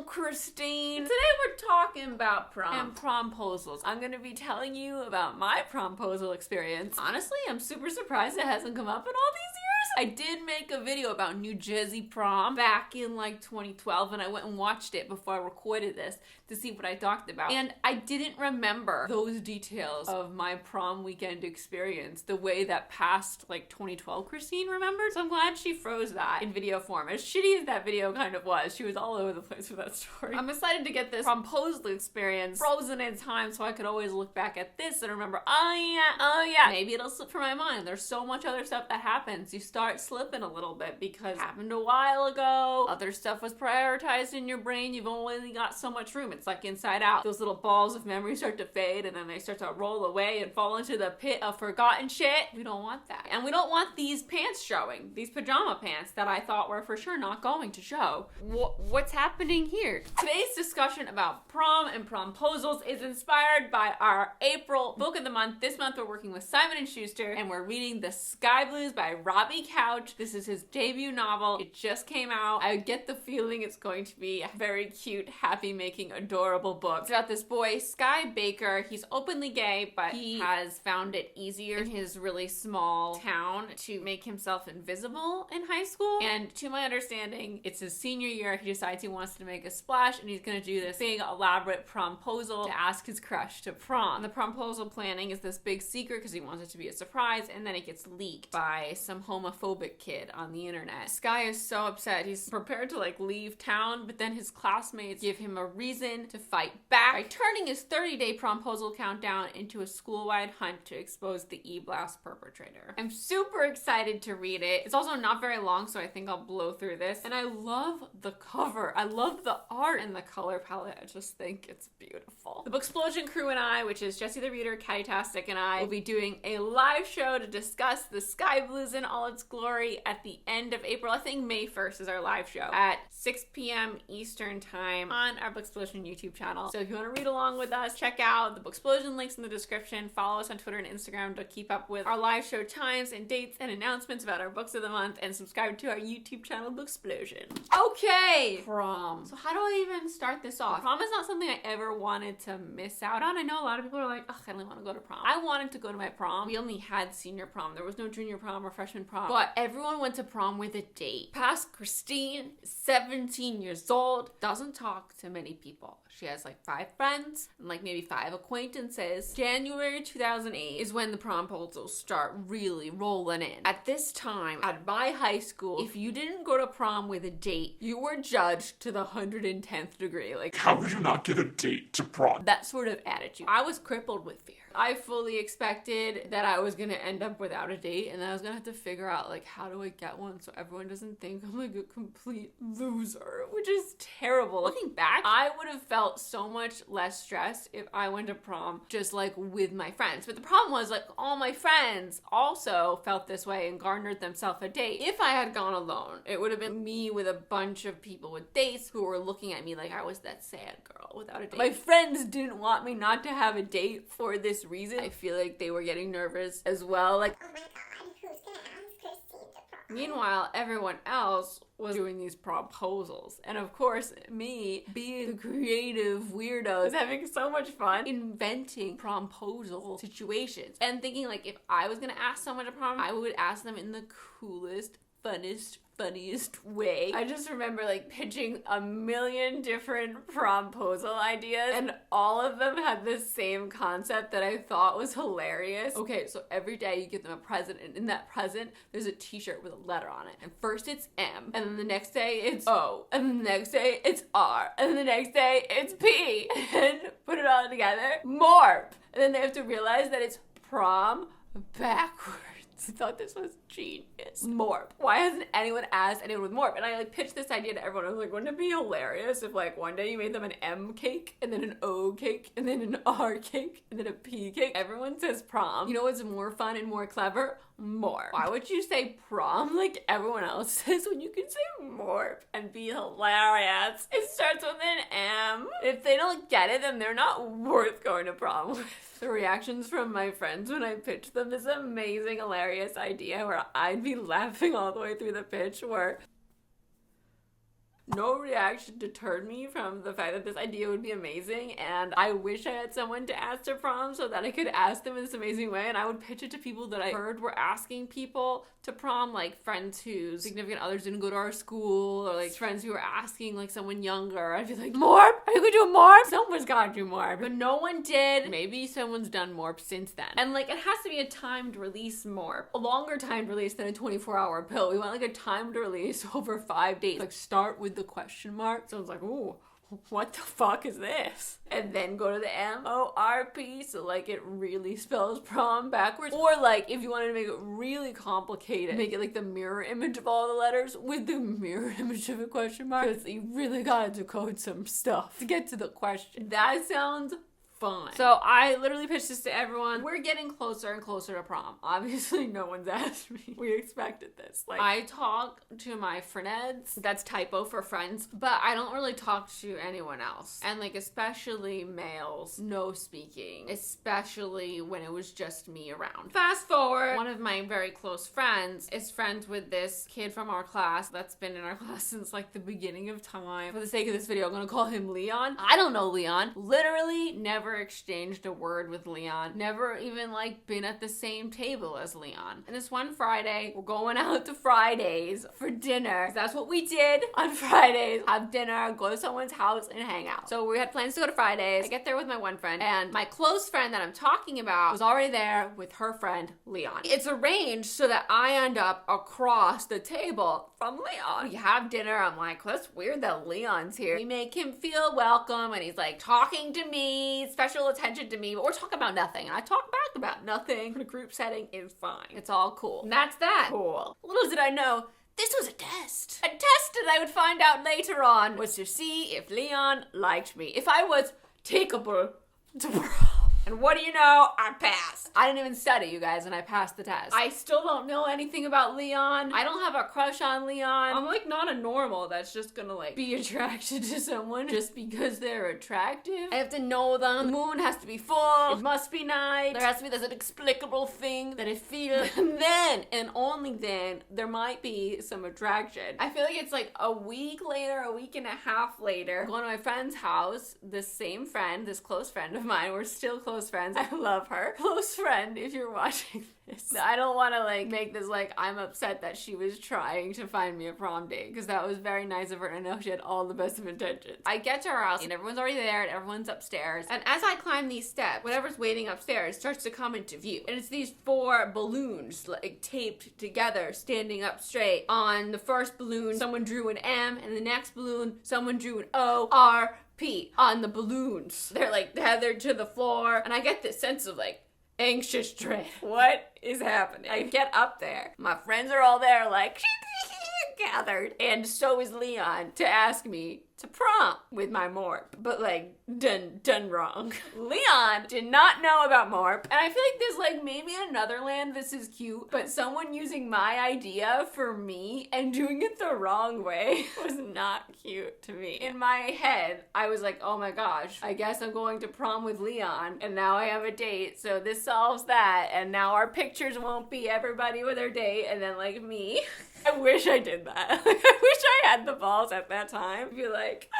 prom, Christine. Today we're talking about prom and promposals. I'm gonna be telling you about my promposal experience. Honestly, I'm super surprised it hasn't come up in all these years. I did make a video about New Jersey prom back in like 2012, and I went and watched it before I recorded this to see what I talked about. And I didn't remember those details of my prom weekend experience the way that past like 2012 Christine remembered. So I'm glad she froze that in video form. As shitty as that video kind of was, she was all over the place with that story. I'm excited to get this promposal experience frozen in time so I could always look back at this and remember, oh yeah, maybe it'll slip from my mind. There's so much other stuff that happens. You start slipping a little bit because it happened a while ago. Other stuff was prioritized in your brain. You've only got so much room. It's like Inside Out. Those little balls of memory start to fade and then they start to roll away and fall into the pit of forgotten shit. We don't want that. And we don't want these pants showing. These pajama pants that I thought were for sure not going to show. What's happening here? Today's discussion about prom and promposals is inspired by our April book of the month. This month we're working with Simon & Schuster and we're reading The Sky Blues by Robbie Couch. This is his debut novel. It just came out. I get the feeling it's going to be a very cute, happy-making, adorable book. It's about this boy, Sky Baker. He's openly gay, but he has found it easier in his really small town to make himself invisible in high school. And to my understanding, it's his senior year. He decides he wants to make a splash and he's gonna do this big, elaborate promposal to ask his crush to prom. And the promposal planning is this big secret because he wants it to be a surprise, and then it gets leaked by some homophobic kid on the internet. Sky is so upset. He's prepared to like leave town, but then his classmates give him a reason to fight back by turning his 30-day promposal countdown into a school-wide hunt to expose the e-blast perpetrator. I'm super excited to read it. It's also not very long, so I think I'll blow through this. And I love the cover. I love the art and the color palette. I just think it's beautiful. The Booksplosion crew and I, which is Jessie the Reader, Catty-tastic, and I, will be doing a live show to discuss The Sky Blues in all its glory at the end of April. I think May 1st is our live show at 6 p.m. Eastern time on our Booksplosion YouTube channel. So if you want to read along with us, check out the Booksplosion links in the description. Follow us on Twitter and Instagram to keep up with our live show times and dates and announcements about our books of the month, and subscribe to our YouTube channel, Booksplosion. Okay, prom. So how do I even start this off? Prom is not something I ever wanted to miss out on. I know a lot of people are like, ugh, I don't want to go to prom. I wanted to go to my prom. We only had senior prom. There was no junior prom or freshman prom, but everyone went to prom with a date. Past Christine, 17 years old, doesn't talk to many people. She has like 5 friends and like maybe 5 acquaintances. January 2008 is when the promposals start really rolling in. At this time, at my high school, if you didn't go to prom with a date, you were judged to the 110th degree. Like, how would you not get a date to prom? That sort of attitude. I was crippled with fear. I fully expected that I was gonna end up without a date, and then I was gonna have to figure out like, how do I get one so everyone doesn't think I'm like a complete loser, which is terrible. Looking back, I would have felt so much less stressed if I went to prom just like with my friends. But the problem was like all my friends also felt this way and garnered themselves a date. If I had gone alone, it would have been me with a bunch of people with dates who were looking at me like I was that sad girl without a date. My friends didn't want me not to have a date for this reason. I feel like they were getting nervous as well. Like, oh my god, who's gonna ask Christine to prom? Meanwhile, everyone else was doing these promposals. And of course, me, being the creative weirdo, was having so much fun inventing promposal situations. And thinking like, if I was gonna ask someone to prom, I would ask them in the coolest, funniest way. I just remember like pitching a million different promposal ideas, and all of them had the same concept that I thought was hilarious. Okay, so every day you give them a present, and in that present there's a t-shirt with a letter on it. And first it's M, and then the next day it's O, and then the next day it's R, and then the next day it's P, and put it all together, morp. And then they have to realize that it's prom backwards. I thought this was genius. Morp. Why hasn't anyone asked anyone with morp? And I like pitched this idea to everyone. I was like, wouldn't it be hilarious if like one day you made them an M cake and then an O cake and then an R cake and then a P cake? Everyone says prom. You know what's more fun and more clever? Morp. Why would you say prom like everyone else says when you can say morp and be hilarious? It starts with an M. If they don't get it, then they're not worth going to prom with. The reactions from my friends when I pitched them this amazing, hilarious idea where I'd be laughing all the way through the pitch were, No reaction deterred me from the fact that this idea would be amazing, and I wish I had someone to ask to prom so that I could ask them in this amazing way, and I would pitch it to people that I heard were asking people to prom, like friends whose significant others didn't go to our school, or like friends who were asking like someone younger. I'd be like, Morp? Are you gonna do a Morp? Someone's gotta do Morp. But no one did. Maybe someone's done Morp since then. And like, it has to be a timed release Morp. A longer timed release than a 24-hour pill. We want like a timed release over 5 days. Like, start with the question mark. So it's like, ooh, what the fuck is this? And then go to the M-O-R-P, so like it really spells prom backwards. Or like, if you wanted to make it really complicated, make it like the mirror image of all the letters with the mirror image of a question mark. Because you really gotta decode some stuff to get to the question. That sounds fun. So I literally pitched this to everyone. We're getting closer and closer to prom. Obviously, no one's asked me. We expected this. Like, I talk to my friends. That's typo for friends. But I don't really talk to anyone else. And like, especially males, no speaking. Especially when it was just me around. Fast forward, one of my very close friends is friends with this kid from our class that's been in our class since like the beginning of time. For the sake of this video, I'm gonna call him Leon. I don't know Leon. Literally never exchanged a word with Leon. Never even like been at the same table as Leon. And this one Friday, we're going out to Fridays for dinner. That's what we did on Fridays. Have dinner, go to someone's house and hang out. So we had plans to go to Fridays. I get there with my one friend, and my close friend that I'm talking about was already there with her friend Leon. It's arranged so that I end up across the table from Leon. We have dinner. I'm like, that's weird that Leon's here. We make him feel welcome, and he's like talking to me, special attention to me, but we're talking about nothing. And I talk back about nothing. In a group setting is fine. It's all cool. And that's that. Cool. Little did I know, this was a test. A test that I would find out later on was to see if Leon liked me. If I was takeable to prom. And what do you know? I passed. I didn't even study, you guys, and I passed the test. I still don't know anything about Leon. I don't have a crush on Leon. I'm like not a normal that's just gonna like be attracted to someone just because they're attractive. I have to know them. The moon has to be full. It must be night. There has to be this inexplicable thing that I feel. And then, and only then, there might be some attraction. I feel like it's like a week later, a week and a half later, going to my friend's house, this same friend, this close friend of mine, we're still close friends. I love her. Close friend, if you're watching this. I don't want to like make this like I'm upset that she was trying to find me a prom date, because that was very nice of her, and I know she had all the best of intentions. I get to her house and everyone's already there and everyone's upstairs, and as I climb these steps, whatever's waiting upstairs starts to come into view, and it's these 4 balloons like taped together, standing up straight. On the first balloon, someone drew an M, and the next balloon, someone drew an O-R-P on the balloons. They're like tethered to the floor, and I get this sense of like anxious dread. What is happening? I get up there. My friends are all there like gathered, and so is Leon to ask me to prom with my Morp, but like done wrong. Leon did not know about Morp, and I feel like there's like maybe in another land this is cute, but someone using my idea for me and doing it the wrong way was not cute to me. In my head, I was like, oh my gosh, I guess I'm going to prom with Leon, and now I have a date, so this solves that, and now our pictures won't be everybody with their date and then like me. I wish I did that. Like, I wish I had the balls at that time to be like,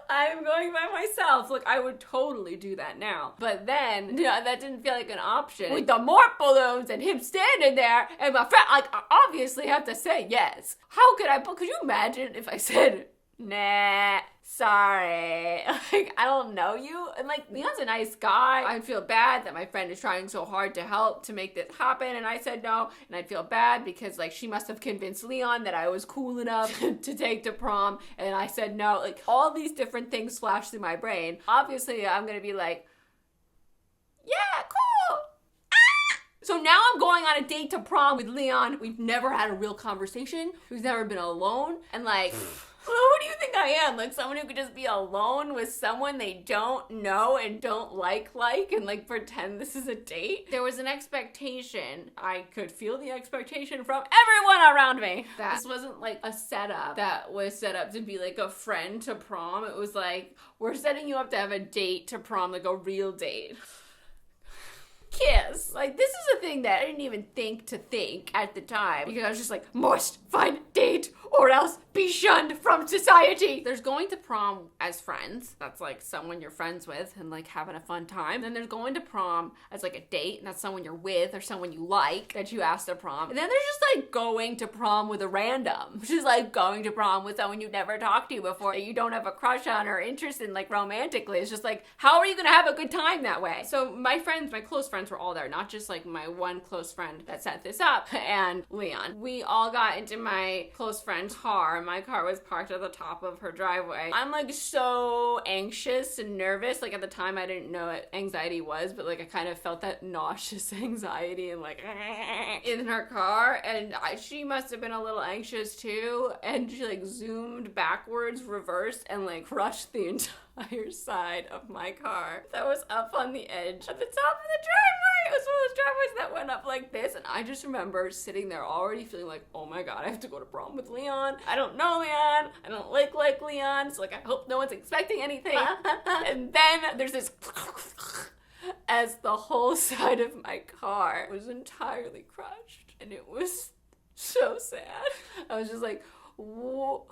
I'm going by myself. Look, I would totally do that now. But then, that didn't feel like an option. With the Morp balloons and him standing there and my friend, like, I obviously have to say yes. How could you imagine if I said, nah, sorry, like, I don't know you? And like, Leon's a nice guy. I'd feel bad that my friend is trying so hard to help to make this happen, and I said no, and I'd feel bad because like she must have convinced Leon that I was cool enough to take to prom, and I said no. Like, all these different things flash through my brain. Obviously, I'm gonna be like, yeah, cool. So now I'm going on a date to prom with Leon. We've never had a real conversation. We've never been alone, and like, who do you think I am? Like, someone who could just be alone with someone they don't know and don't like, and like pretend this is a date? There was an expectation. I could feel the expectation from everyone around me. That this wasn't like a setup that was set up to be like a friend to prom. It was like, we're setting you up to have a date to prom, like a real date. Kiss. Like, this is a thing that I didn't even think at the time, because I was just like, must find a date or else be shunned from society. There's going to prom as friends. That's like someone you're friends with and like having a fun time. Then there's going to prom as like a date, and that's someone you're with or someone you like that you asked to prom. And then there's just like going to prom with a random, which is like going to prom with someone you've never talked to before that you don't have a crush on or interest in like romantically. It's just like, how are you gonna have a good time that way? So my close friends were all there, not just like my one close friend that set this up and Leon. We all got into my close friend's car. My car was parked at the top of her driveway. I'm like so anxious and nervous. Like at the time I didn't know what anxiety was, but like I kind of felt that nauseous anxiety and like in her car, and she must have been a little anxious too, and she like zoomed backwards, reversed, and like crushed the entire side of my car that was up on the edge at the top of the driveway. It was one of those driveways that went up like this, and I just remember sitting there already feeling like, oh my god, I have to go to prom with Leon. I don't know Leon. I don't like Leon, so like I hope no one's expecting anything. And then there's this as the whole side of my car was entirely crushed, and it was so sad. I was just like, whoa.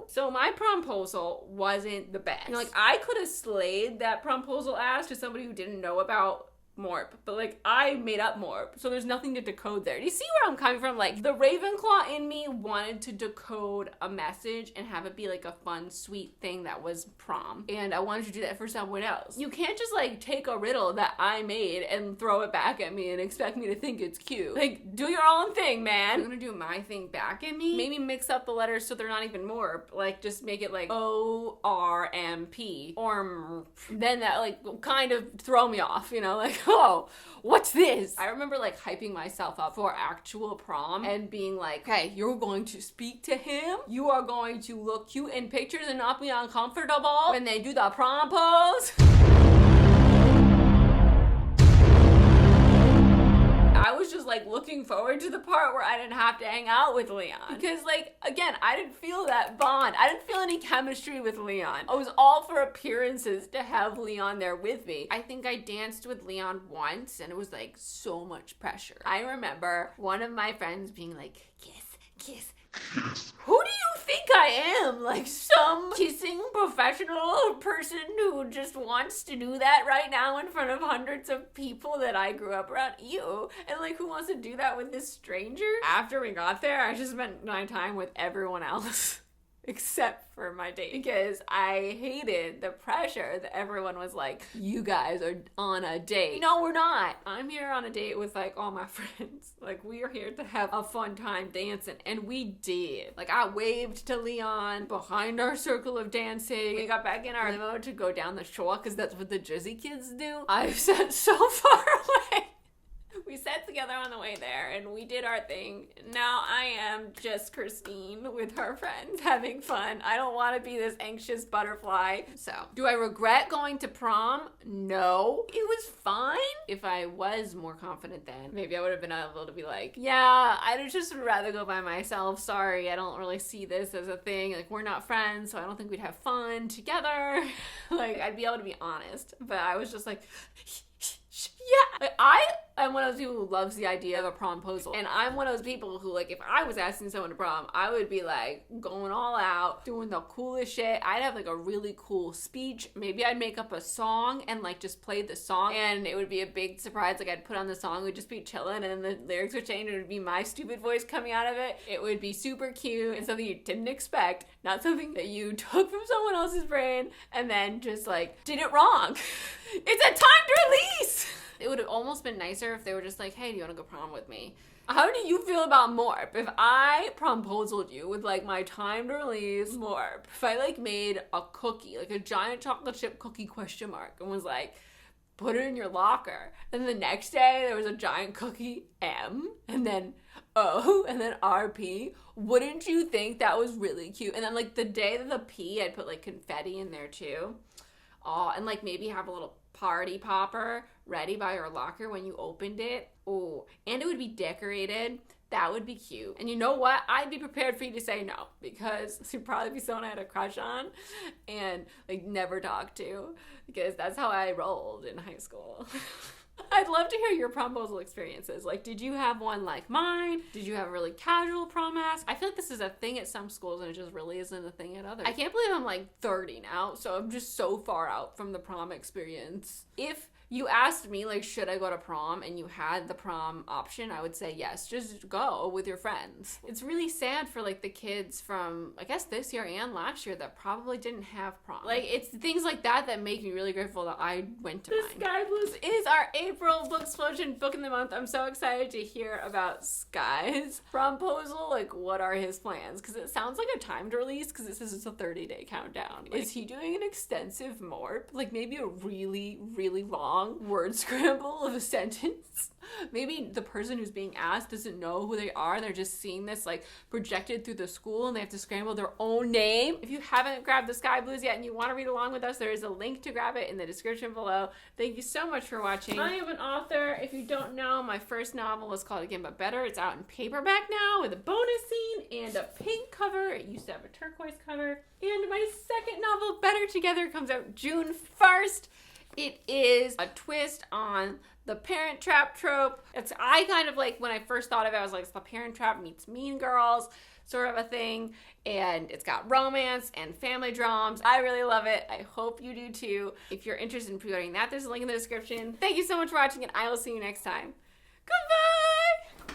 So my promposal wasn't the best. You know, like I could have slayed that promposal ass to somebody who didn't know about Morp, but like I made up Morp, so there's nothing to decode there. Do you see where I'm coming from? Like the Ravenclaw in me wanted to decode a message and have it be like a fun, sweet thing that was prom, and I wanted to do that for someone else. You can't just like take a riddle that I made and throw it back at me and expect me to think it's cute. Like, do your own thing, man. I'm gonna do my thing back at me. Maybe mix up the letters so they're not even Morp. Like just make it like ORMP or then that like kind of throw me off, you know, like oh, what's this? I remember like hyping myself up for actual prom and being like, okay, you're going to speak to him. You are going to look cute in pictures and not be uncomfortable when they do the prom pose. I was just like looking forward to the part where I didn't have to hang out with Leon. Because like, again, I didn't feel that bond. I didn't feel any chemistry with Leon. I was all for appearances to have Leon there with me. I think I danced with Leon once and it was like so much pressure. I remember one of my friends being like, kiss, kiss. Who do you think I am? Like some kissing professional person who just wants to do that right now in front of hundreds of people that I grew up around? You. And like who wants to do that with this stranger? After we got there, I just spent my time with everyone else. Except for my date, because I hated the pressure that everyone was like, you guys are on a date. No, we're not. I'm here on a date with like all my friends. Like we are here to have a fun time dancing, and we did. Like I waved to Leon behind our circle of dancing. We got back in our limo to go down the shore because that's what the Jersey kids do. I sat so far away. We sat together on the way there and we did our thing. Now I am just Christine with her friends having fun. I don't want to be this anxious butterfly. So, do I regret going to prom? No. It was fine. If I was more confident then, maybe I would have been able to be like, yeah, I just would rather go by myself. Sorry, I don't really see this as a thing. Like, we're not friends, so I don't think we'd have fun together. Like, I'd be able to be honest. But I was just like, yeah. Like, I am one of those people who loves the idea of a promposal. And I'm one of those people who, like, if I was asking someone to prom, I would be, like, going all out, doing the coolest shit. I'd have, like, a really cool speech. Maybe I'd make up a song and, like, just play the song. And it would be a big surprise. Like, I'd put on the song, we'd just be chilling, and then the lyrics would change, and it would be my stupid voice coming out of it. It would be super cute and something you didn't expect. Not something that you took from someone else's brain and then just, like, did it wrong. It's a timed release! It would have almost been nicer if they were just like, hey, do you want to go prom with me? How do you feel about Morp? If I promposaled you with like my timed release Morp, if I like made a cookie, like a giant chocolate chip cookie question mark, and was like, put it in your locker. And the next day there was a giant cookie M, and then O, and then RP. Wouldn't you think that was really cute? And then like the day of the P, I'd put like confetti in there too. Oh, and like maybe have a little party popper ready by your locker when you opened it. Oh, and it would be decorated. That would be cute. And you know what? I'd be prepared for you to say no, because you'd probably be someone I had a crush on and like never talked to, because that's how I rolled in high school. I'd love to hear your promposal experiences. Like, did you have one like mine? Did you have a really casual prom ask? I feel like this is a thing at some schools and it just really isn't a thing at others. I can't believe I'm like 30 now, so I'm just so far out from the prom experience. If you asked me, like, should I go to prom, and you had the prom option, I would say yes, just go with your friends. It's really sad for, like, the kids from, I guess, this year and last year that probably didn't have prom. Like, it's things like that that make me really grateful that I went to mine. Sky Blues is our April book explosion book in the month. I'm so excited to hear about Sky's promposal. Like, what are his plans? Because it sounds like a timed release, because it says it's a 30-day countdown. Like, is he doing an extensive morp? Like, maybe a really, really long word scramble of a sentence? Maybe the person who's being asked doesn't know who they are. They're just seeing this like projected through the school and they have to scramble their own name. If you haven't grabbed the Sky Blues yet and you want to read along with us, there is a link to grab it in the description below. Thank you so much for watching. I am an author. If you don't know, my first novel was called Again But Better. It's out in paperback now with a bonus scene and a pink cover. It used to have a turquoise cover. And my second novel, Better Together, comes out June 1st. It is a twist on the Parent Trap trope. I kind of like, when I first thought of it, I was like, it's the Parent Trap meets Mean Girls sort of a thing. And it's got romance and family dramas. I really love it. I hope you do too. If you're interested in pre-ordering that, there's a link in the description. Thank you so much for watching and I will see you next time. Goodbye!